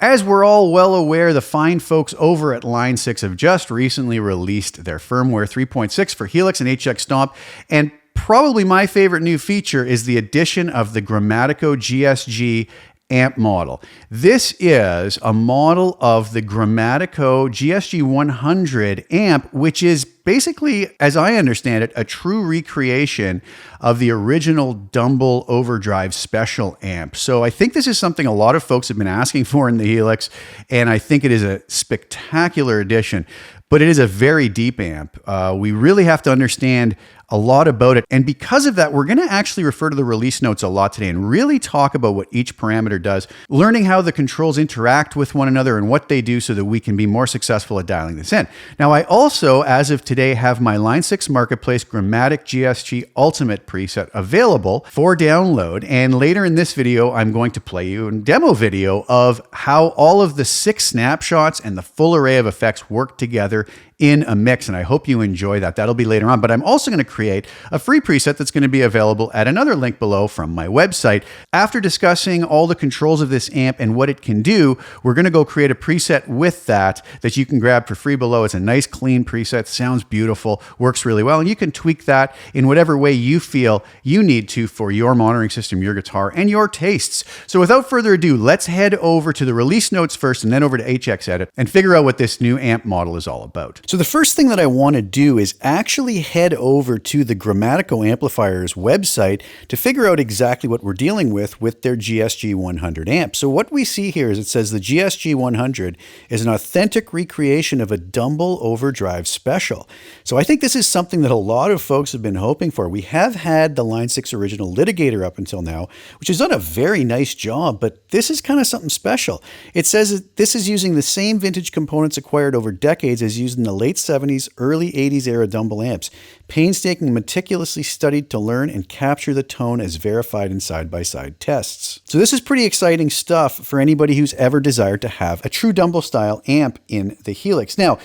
As we're all well aware, the fine folks over at Line 6 have just recently released their firmware 3.6 for Helix and HX Stomp, and probably my favorite new feature is the addition of the Grammatico GSG amp model. This is a model of the Grammatico GSG 100 amp, which is basically, as I understand it, a true recreation of the original Dumble Overdrive Special amp. So I think this is something a lot of folks have been asking for in the Helix, and I think it is a spectacular addition. But it is a very deep amp. We really have to understand a lot about it. And because of that, we're going to actually refer to the release notes a lot today and really talk about what each parameter does, learning how the controls interact with one another and what they do so that we can be more successful at dialing this in. Now, I also, as of today, have my Line 6 Marketplace Grammatico GSG Ultimate preset available for download. And later in this video, I'm going to play you a demo video of how all of the 6 snapshots and the full array of effects work together in a mix, and I hope you enjoy that. That'll be later on, but I'm also going to create a free preset that's going to be available at another link below from my website. After discussing all the controls of this amp and what it can do, we're going to go create a preset with that you can grab for free below. It's a nice clean preset, sounds beautiful, works really well, and you can tweak that in whatever way you feel you need to for your monitoring system, your guitar, and your tastes. So without further ado, let's head over to the release notes first and then over to HX Edit and figure out what this new amp model is all about. So the first thing that I want to do is actually head over to the Grammatico Amplifiers website to figure out exactly what we're dealing with their GSG 100 amp. So what we see here is it says the GSG 100 is an authentic recreation of a Dumble Overdrive Special. So I think this is something that a lot of folks have been hoping for. We have had the Line 6 original Litigator up until now, which has done a very nice job, but this is kind of something special. It says that this is using the same vintage components acquired over decades as used in the late 70s, early 80s era Dumble amps. Painstaking, meticulously studied to learn and capture the tone as verified in side-by-side tests. So this is pretty exciting stuff for anybody who's ever desired to have a true Dumble style amp in the Helix. Now,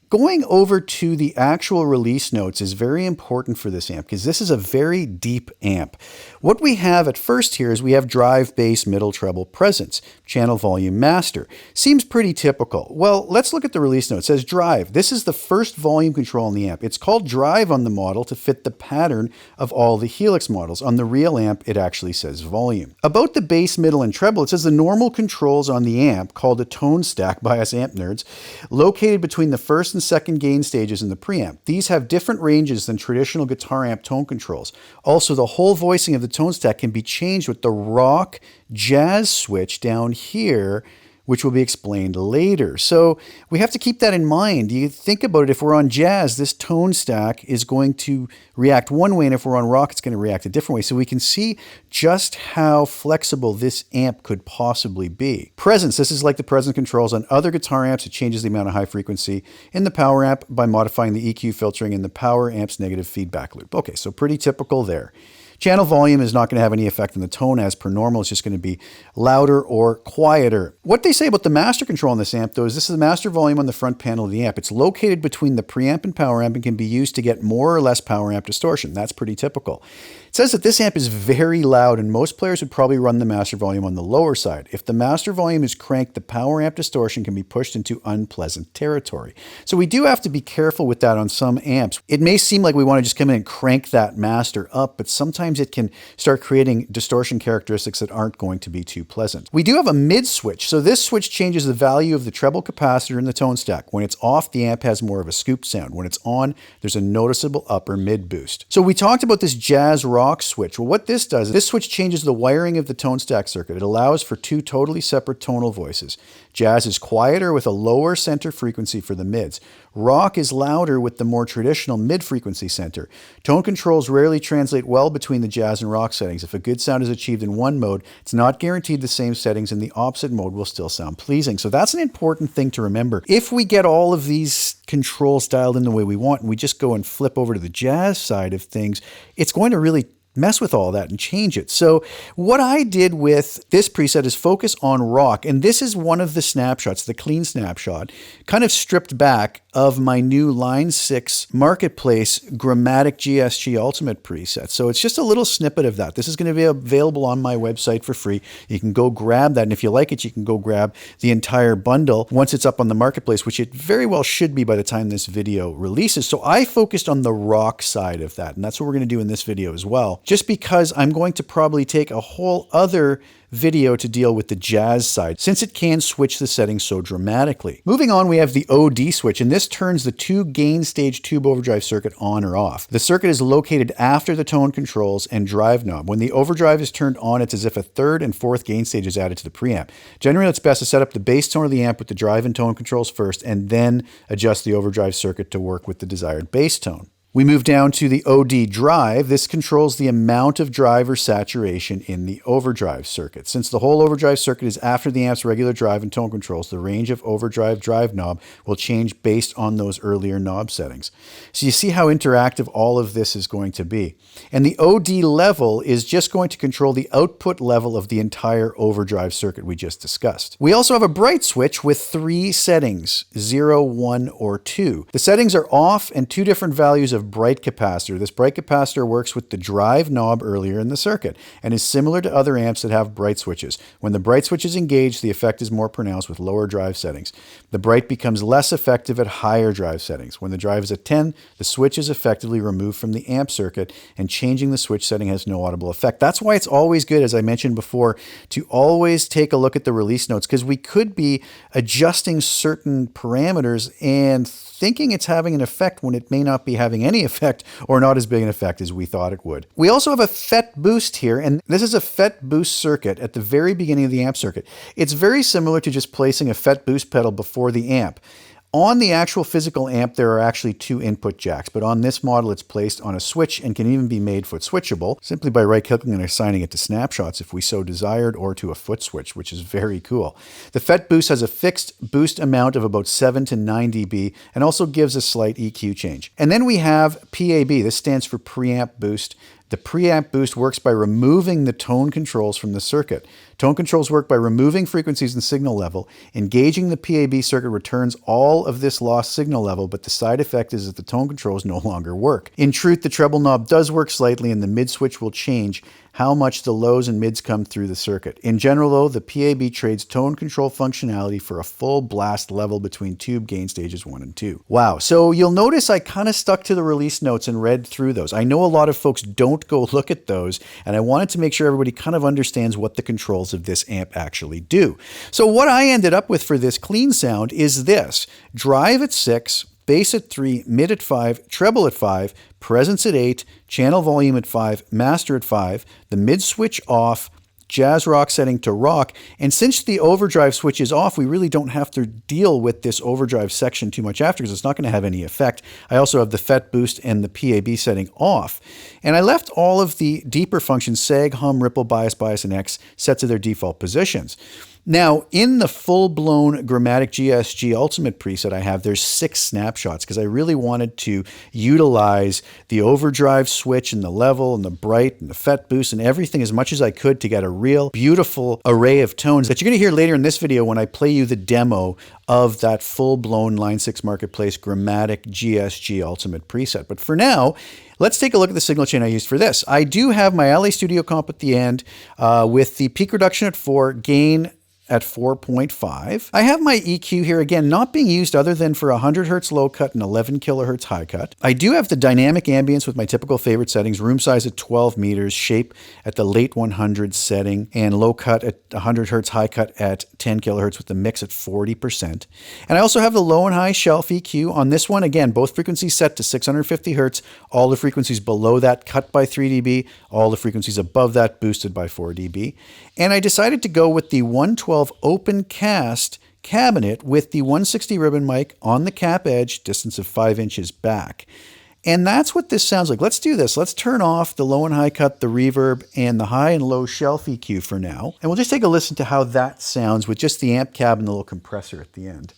going over to the actual release notes is very important for this amp because this is a very deep amp. What we have at first here is we have drive, bass, middle, treble, presence, channel, volume, master. Seems pretty typical. Well, let's look at the release note. It says drive. This is the first volume control on the amp. It's called drive on the model to fit the pattern of all the Helix models. On the real amp, it actually says volume. About the bass, middle, and treble, it says the normal controls on the amp, called a tone stack by us amp nerds, located between the first and second gain stages in the preamp. These have different ranges than traditional guitar amp tone controls. Also, the whole voicing of the tone stack can be changed with the rock jazz switch down here, which will be explained later. So we have to keep that in mind. You think about it, if we're on jazz, this tone stack is going to react one way, and if we're on rock, it's going to react a different way. So we can see just how flexible this amp could possibly be. Presence, this is like the presence controls on other guitar amps. It changes the amount of high frequency in the power amp by modifying the EQ filtering in the power amp's negative feedback loop. Okay, so pretty typical there. Channel volume is not going to have any effect on the tone as per normal. It's just going to be louder or quieter. What they say about the master control on this amp, though, is this is the master volume on the front panel of the amp. It's located between the preamp and power amp and can be used to get more or less power amp distortion. That's pretty typical. It says that this amp is very loud, and most players would probably run the master volume on the lower side. If the master volume is cranked, the power amp distortion can be pushed into unpleasant territory. So we do have to be careful with that on some amps. It may seem like we want to just come in and crank that master up, but sometimes it can start creating distortion characteristics that aren't going to be too pleasant. We do have a mid switch. So this switch changes the value of the treble capacitor in the tone stack. When it's off, the amp has more of a scooped sound. When it's on, there's a noticeable upper mid boost. So we talked about this jazz rock switch. Well, what this does is this switch changes the wiring of the tone stack circuit. It allows for two totally separate tonal voices. Jazz is quieter with a lower center frequency for the mids. Rock is louder with the more traditional mid-frequency center. Tone controls rarely translate well between the jazz and rock settings. If a good sound is achieved in one mode, it's not guaranteed the same settings in the opposite mode will still sound pleasing. So that's an important thing to remember. If we get all of these controls dialed in the way we want and we just go and flip over to the jazz side of things, it's going to really mess with all that and change it. So what I did with this preset is focus on rock. And this is one of the snapshots, the clean snapshot, kind of stripped back of my new Line 6 Marketplace Grammatico GSG Ultimate preset. So it's just a little snippet of that. This is going to be available on my website for free. You can go grab that. And if you like it, you can go grab the entire bundle once it's up on the Marketplace, which it very well should be by the time this video releases. So I focused on the rock side of that. And that's what we're going to do in this video as well, just because I'm going to probably take a whole other video to deal with the jazz side, since it can switch the settings so dramatically. Moving on, we have the OD switch, and this turns the 2 gain stage tube overdrive circuit on or off. The circuit is located after the tone controls and drive knob. When the overdrive is turned on, it's as if a 3rd and 4th gain stage is added to the preamp. Generally, it's best to set up the bass tone of the amp with the drive and tone controls first, and then adjust the overdrive circuit to work with the desired bass tone. We move down to the OD drive. This controls the amount of drive or saturation in the overdrive circuit. Since the whole overdrive circuit is after the amp's regular drive and tone controls, the range of overdrive drive knob will change based on those earlier knob settings. So you see how interactive all of this is going to be. And the OD level is just going to control the output level of the entire overdrive circuit we just discussed. We also have a bright switch with 3 settings, 0, 1, or 2. The settings are off and 2 different values of bright capacitor. This bright capacitor works with the drive knob earlier in the circuit and is similar to other amps that have bright switches. When the bright switch is engaged, the effect is more pronounced with lower drive settings. The bright becomes less effective at higher drive settings. When the drive is at 10, the switch is effectively removed from the amp circuit, and changing the switch setting has no audible effect. That's why it's always good, as I mentioned before, to always take a look at the release notes, because we could be adjusting certain parameters and thinking it's having an effect when it may not be having any effect, or not as big an effect as we thought it would. We also have a FET boost here, and this is a FET boost circuit at the very beginning of the amp circuit. It's very similar to just placing a FET boost pedal before the amp. On the actual physical amp, there are actually 2 input jacks, but on this model, it's placed on a switch and can even be made foot switchable simply by right-clicking and assigning it to snapshots if we so desired, or to a foot switch, which is very cool. The FET boost has a fixed boost amount of about 7 to 9 dB and also gives a slight EQ change. And then we have PAB. This stands for preamp boost. The preamp boost works by removing the tone controls from the circuit. Tone controls work by removing frequencies and signal level. Engaging the PAB circuit returns all of this lost signal level, but the side effect is that the tone controls no longer work. In truth, the treble knob does work slightly, and the mid switch will change how much the lows and mids come through the circuit. In general, though, the PAB trades tone control functionality for a full blast level between tube gain stages 1 and 2. Wow. So you'll notice I kind of stuck to the release notes and read through those. I know a lot of folks don't go look at those, and I wanted to make sure everybody kind of understands what the controls of this amp actually do. So what I ended up with for this clean sound is this: drive at 6, bass at 3, mid at 5, treble at 5, presence at 8, channel volume at 5, master at 5, the mid switch off, jazz rock setting to rock. And since the overdrive switch is off, we really don't have to deal with this overdrive section too much after, because it's not going to have any effect. I also have the FET boost and the PAB setting off. And I left all of the deeper functions, sag, hum, ripple, bias, and X, set to their default positions. Now, in the full-blown Grammatico GSG Ultimate preset I have, there's 6 snapshots, because I really wanted to utilize the overdrive switch and the level and the bright and the FET boost and everything as much as I could to get a real beautiful array of tones that you're going to hear later in this video when I play you the demo of that full-blown Line 6 Marketplace Grammatico GSG Ultimate preset. But for now, let's take a look at the signal chain I used for this. I do have my LA Studio Comp at the end with the peak reduction at 4, gain at 4.5. I have my EQ here, again, not being used other than for 100 Hz low cut and 11 kHz high cut. I do have the dynamic ambience with my typical favorite settings, room size at 12 meters, shape at the late 100s setting, and low cut at 100 Hz, high cut at 10 kHz with the mix at 40%. And I also have the low and high shelf EQ on this one. Again, both frequencies set to 650 Hz, all the frequencies below that cut by 3 dB, all the frequencies above that boosted by 4 dB. And I decided to go with the 112 open cast cabinet with the 160 ribbon mic on the cap edge, distance of 5 inches back. And that's what this sounds like. Let's do this. Let's turn off the low and high cut, the reverb, and the high and low shelf EQ for now. And we'll just take a listen to how that sounds with just the amp cab and the little compressor at the end.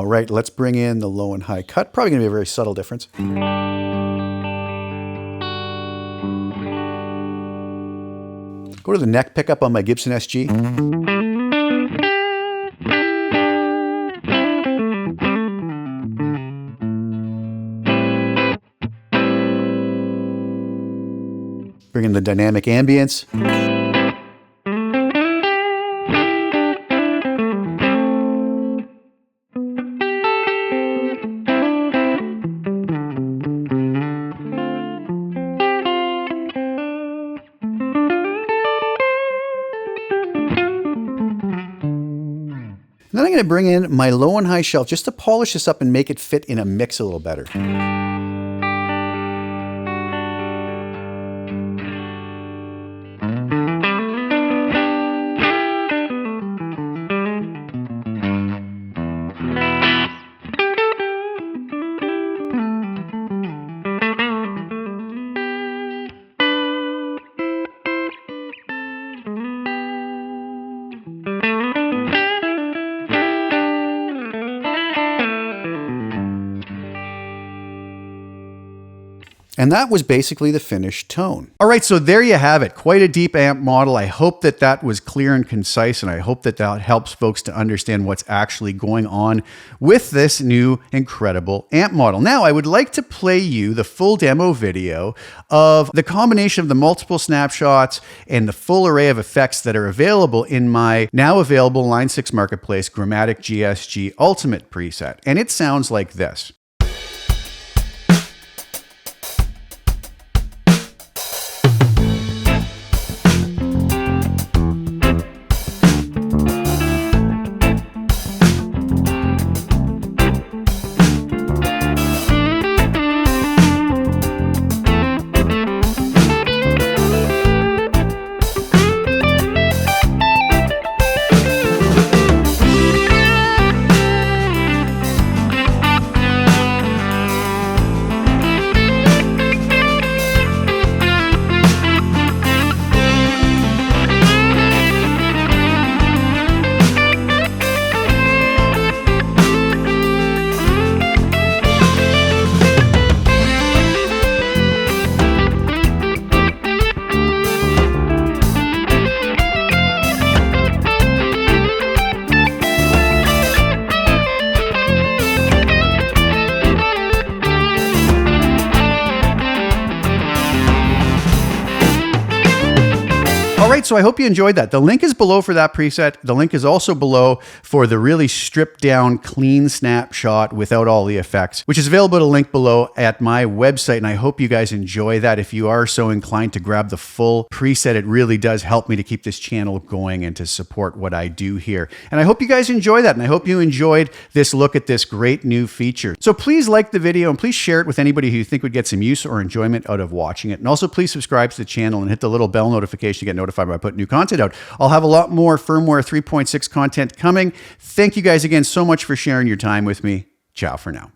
All right, let's bring in the low and high cut. Probably gonna be a very subtle difference. Go to the neck pickup on my Gibson SG. Bring in the dynamic ambience. Then I'm going to bring in my low and high shelf just to polish this up and make it fit in a mix a little better. And that was basically the finished tone. All right, so there you have it. Quite a deep amp model. I hope that that was clear and concise, and I hope that that helps folks to understand what's actually going on with this new incredible amp model. Now, I would like to play you the full demo video of the combination of the multiple snapshots and the full array of effects that are available in my now available Line 6 Marketplace Grammatico GSG Ultimate preset. And it sounds like this. All right, so I hope you enjoyed that. The link is below for that preset. The link is also below for the really stripped down, clean snapshot without all the effects, which is available at a link below at my website. And I hope you guys enjoy that. If you are so inclined to grab the full preset, it really does help me to keep this channel going and to support what I do here. And I hope you guys enjoy that. And I hope you enjoyed this look at this great new feature. So please like the video and please share it with anybody who you think would get some use or enjoyment out of watching it. And also please subscribe to the channel and hit the little bell notification to get notified when I put new content out. I'll have a lot more firmware 3.6 content coming. Thank you guys again so much for sharing your time with me. Ciao for now.